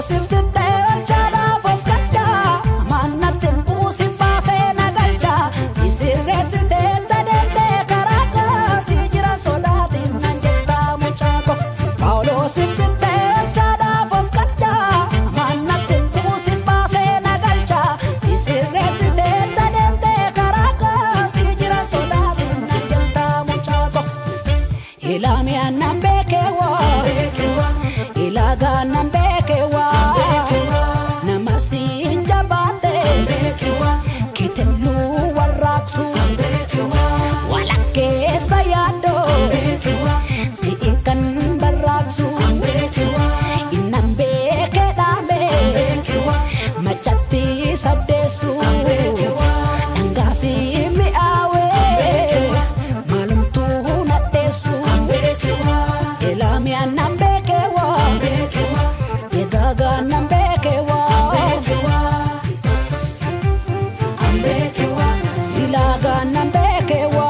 sibsitte olchaadha fofkadha mannatin buusi baasee nagalcha si sirreessite tadeemte karaaka si jira sodaatiin nan jetta mucaako Paawuloo sibsitte olchaadha fofkadha mannatin buusi baasee nagalcha si sirreessite tadeemte karaaka si jira sodaatiin nan jetta mucaako Ilaamiyaan nan beekewa Ilagaan nan beekewa namasi injabaate kitelluu warraaqsu walakkeessa yaadoo si'in kan barraaqsu innan beekee dhaame machatti saddeessu dhangaasi mi'aawee maalumtuu nadheessu Ilaamiyaan nan beekewa Ilagaan nan beekewa Ilagaan nan beekewa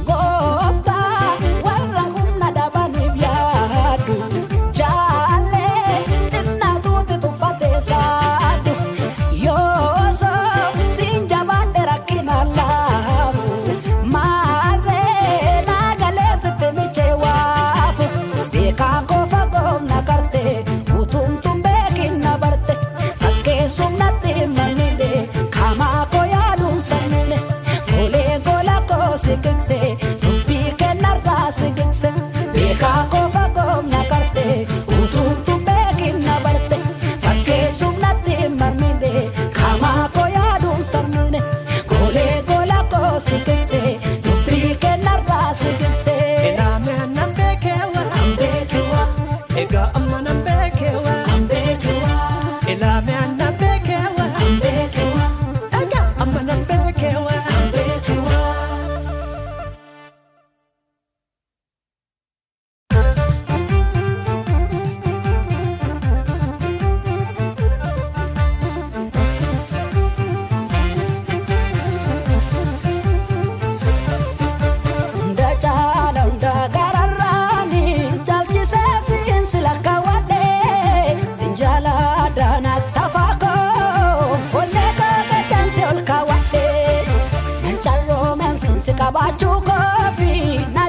Goofta warra humna dhabaniif yaadu jaalee dhinnatuuti tuffatee saadu Yooso siin jabaadhe rakkina laafu maarree naagalee sitti michee waafu beekaa kofa goomna karte utumtuun beekin na barte fakkeessuun natti himamine kaamaa koo yaaduun sannine golee gola koo siqikse dubbii kennarraa siqikse beekaa kofa goomna karte utumtuun beekin na barte fakkeessuun natti himamine kaamaa koo yaaduun sannine golee gola koo siqikse dubbii kennarraa siqikse Ilaamiyaan nan beekewa egaa amma nan beekewa Ilaamiyaan nan beekewa egaa amma nan beekewa Hunda caala hunda gararraani caalchisee siin sila kaawwadhee siin jaalaadhaan attafaakoo ollee koo gaddaansi ol kaawwadhee nan carroomeen siin si qabaachuu koofi na